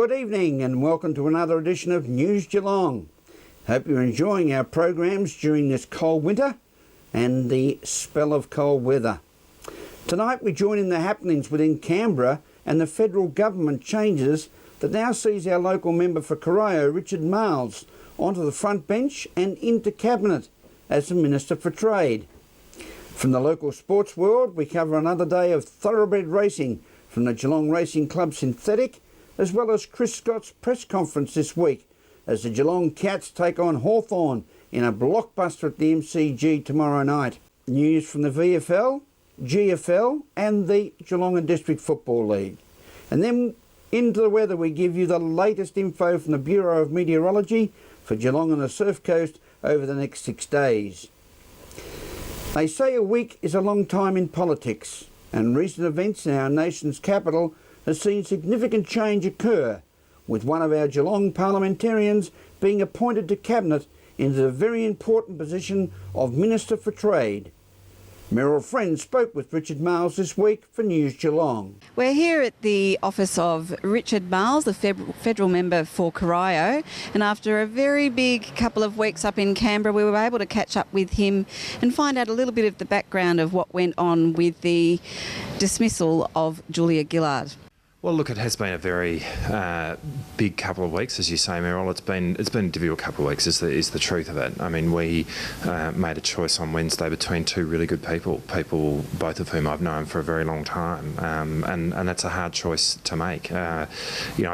Good evening and welcome to another edition of News Geelong. Hope you're enjoying our programs during this cold winter and the spell of cold weather. Tonight we join in the happenings within Canberra and the federal government changes that now sees our local member for Corio, Richard Marles, onto the front bench and into Cabinet as the Minister for Trade. From the local sports world, we cover another day of thoroughbred racing from the Geelong Racing Club Synthetic, as well as Chris Scott's press conference this week as the Geelong Cats take on Hawthorn in a blockbuster at the MCG tomorrow night. News from the VFL, GFL and the Geelong and District Football League. And then into the weather, we give you the latest info from the Bureau of Meteorology for Geelong and the Surf Coast over the next 6 days. They say a week is a long time in politics, and recent events in our nation's capital has seen significant change occur, with one of our Geelong parliamentarians being appointed to Cabinet into the very important position of Minister for Trade. Meryl Friend spoke with Richard Marles this week for News Geelong. We're here at the office of Richard Marles, the federal member for Corio, and after a very big couple of weeks up in Canberra, we were able to catch up with him and find out a little bit of the background of what went on with the dismissal of Julia Gillard. Well, look, it has been a very big couple of weeks, as you say, Meryl. It's been a difficult couple of weeks, is the truth of it. I mean, we made a choice on Wednesday between two really good people, both of whom I've known for a very long time, and that's a hard choice to make. I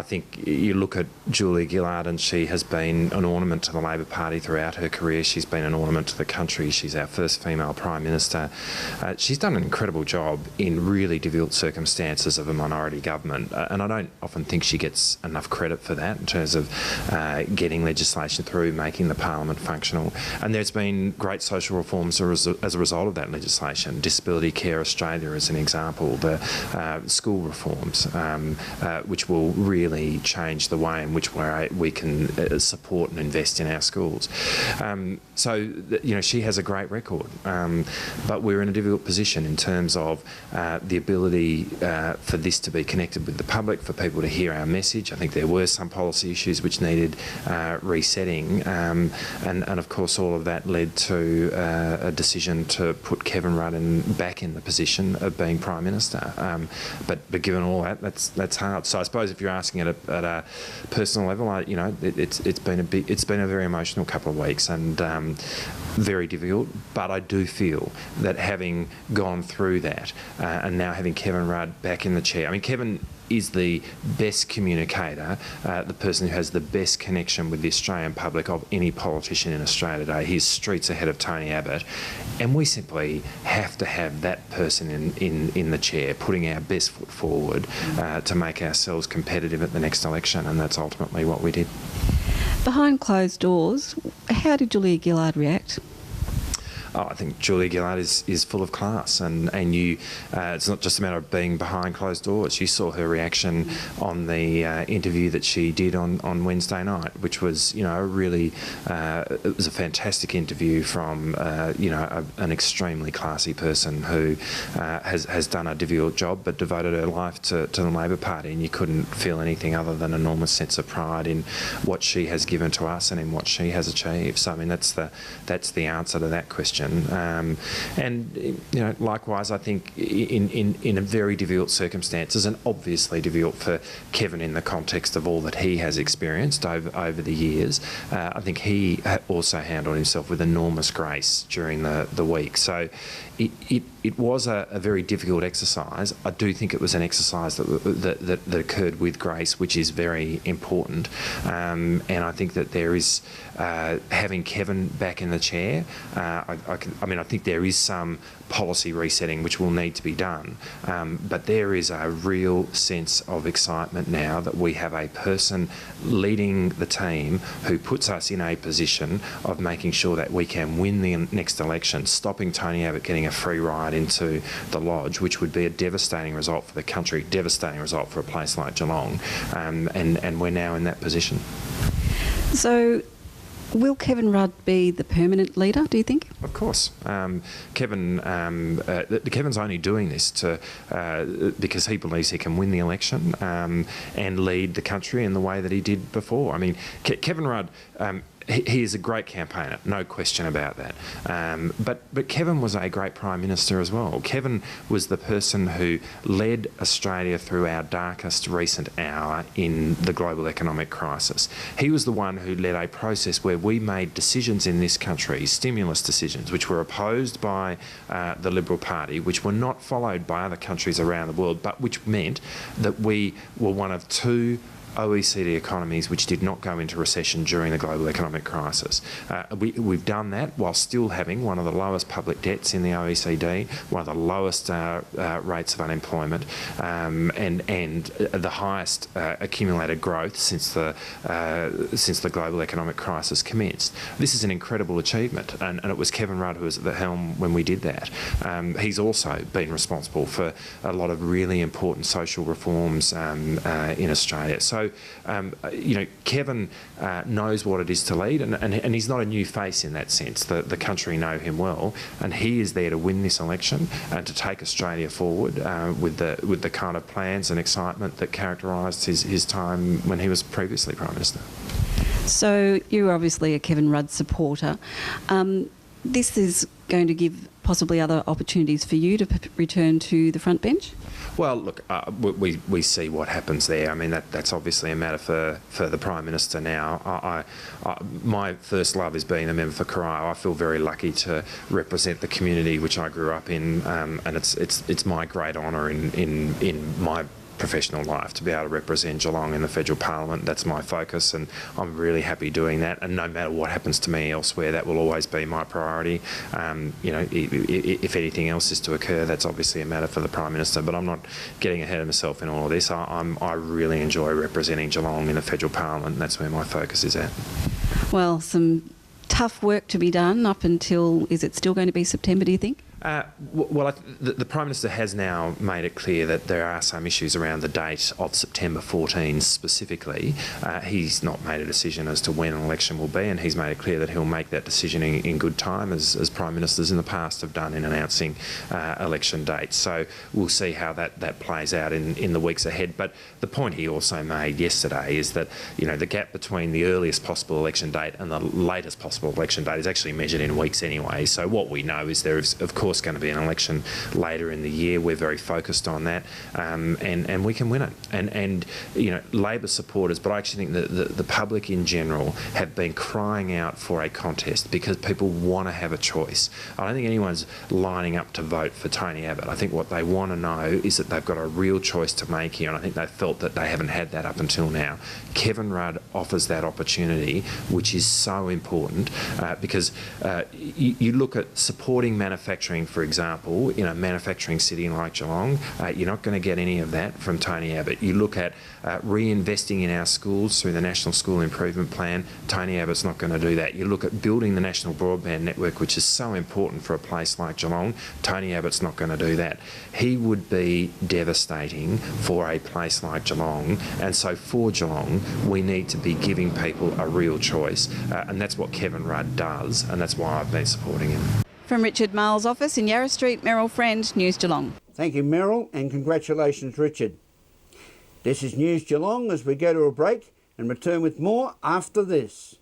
think you look at Julia Gillard, and she has been an ornament to the Labor Party throughout her career. She's been an ornament to the country. She's our first female Prime Minister. She's done an incredible job in really difficult circumstances of a minority government. And I don't often think she gets enough credit for that in terms of getting legislation through, making the parliament functional. And there's been great social reforms as a result of that legislation. Disability Care Australia is an example, the school reforms, which will really change the way in which we can support and invest in our schools. She has a great record, but we're in a difficult position in terms of the ability for this to be connected with the public, for people to hear our message. I think there were some policy issues which needed resetting, and of course all of that led to a decision to put Kevin Rudd back in the position of being Prime Minister. But given all that, that's hard. So I suppose if you're asking at a personal level, it's been a very emotional couple of weeks and very difficult. But I do feel that having gone through that and now having Kevin Rudd back in the chair, I mean, Kevin is the best communicator, the person who has the best connection with the Australian public of any politician in Australia today. He's streets ahead of Tony Abbott, and we simply have to have that person in the chair, putting our best foot forward to make ourselves competitive at the next election, and that's ultimately what we did. Behind closed doors, how did Julia Gillard react? I think Julia Gillard is full of class, and it's not just a matter of being behind closed doors. You saw her reaction on the interview that she did on Wednesday night, which was it was a fantastic interview from an extremely classy person who has done a difficult job but devoted her life to the Labor Party, and you couldn't feel anything other than an enormous sense of pride in what she has given to us and in what she has achieved. So I mean that's the answer to that question. Likewise, I think in a very difficult circumstances, and obviously difficult for Kevin in the context of all that he has experienced over the years, I think he also handled himself with enormous grace during the week. So it was a very difficult exercise. I do think it was an exercise that occurred with grace, which is very important. And I think that there is having Kevin back in the chair. I think there is some policy resetting which will need to be done, but there is a real sense of excitement now that we have a person leading the team who puts us in a position of making sure that we can win the next election, stopping Tony Abbott getting a free ride into the Lodge, which would be a devastating result for the country, devastating result for a place like Geelong, and we're now in that position. So Will Kevin Rudd be the permanent leader, do you think? Of course. Kevin's only doing this because he believes he can win the election and lead the country in the way that he did before. I mean, Kevin Rudd... He is a great campaigner, no question about that. But Kevin was a great Prime Minister as well. Kevin was the person who led Australia through our darkest recent hour in the global economic crisis. He was the one who led a process where we made decisions in this country, stimulus decisions, which were opposed by the Liberal Party, which were not followed by other countries around the world, but which meant that we were one of two OECD economies which did not go into recession during the global economic crisis. We've done that while still having one of the lowest public debts in the OECD, one of the lowest rates of unemployment, and the highest accumulated growth since the global economic crisis commenced. This is an incredible achievement, and it was Kevin Rudd who was at the helm when we did that. He's also been responsible for a lot of really important social reforms in Australia. So, Kevin knows what it is to lead, and he's not a new face in that sense. The country know him well, and he is there to win this election and to take Australia forward with the kind of plans and excitement that characterised his time when he was previously Prime Minister. So you're obviously a Kevin Rudd supporter. This is going to give possibly other opportunities for you to return to the front bench? Well, look, we see what happens there. I mean, that's obviously a matter for the Prime Minister now. My first love is being a member for Corio. I feel very lucky to represent the community which I grew up in, and it's my great honour in my professional life to be able to represent Geelong in the federal parliament. That's my focus, and I'm really happy doing that, and no matter what happens to me elsewhere, that will always be my priority. If anything else is to occur, that's obviously a matter for the Prime Minister, but I'm not getting ahead of myself in all of this. I really enjoy representing Geelong in the federal parliament, and that's where my focus is at. Well, some tough work to be done up until, is it still going to be September, do you think? The Prime Minister has now made it clear that there are some issues around the date of September 14 specifically. He's not made a decision as to when an election will be, and he's made it clear that he'll make that decision in good time, as Prime Ministers in the past have done in announcing election dates. So we'll see how that plays out in the weeks ahead. But the point he also made yesterday is that, the gap between the earliest possible election date and the latest possible election date is actually measured in weeks anyway. So what we know is there is, of course, going to be an election later in the year. We're very focused on that, and we can win it. And Labor supporters, but I actually think that the public in general have been crying out for a contest because people want to have a choice. I don't think anyone's lining up to vote for Tony Abbott. I think what they want to know is that they've got a real choice to make here, and I think they've felt that they haven't had that up until now. Kevin Rudd offers that opportunity, which is so important because you look at supporting manufacturing, for example, in a manufacturing city like Geelong, you're not going to get any of that from Tony Abbott. You look at reinvesting in our schools through the National School Improvement Plan, Tony Abbott's not going to do that. You look at building the national broadband network, which is so important for a place like Geelong, Tony Abbott's not going to do that. He would be devastating for a place like Geelong, and so for Geelong, we need to be giving people a real choice, and that's what Kevin Rudd does, and that's why I've been supporting him. From Richard Marles' office in Yarra Street, Merrill Friend, News Geelong. Thank you, Merrill, and congratulations, Richard. This is News Geelong as we go to a break and return with more after this.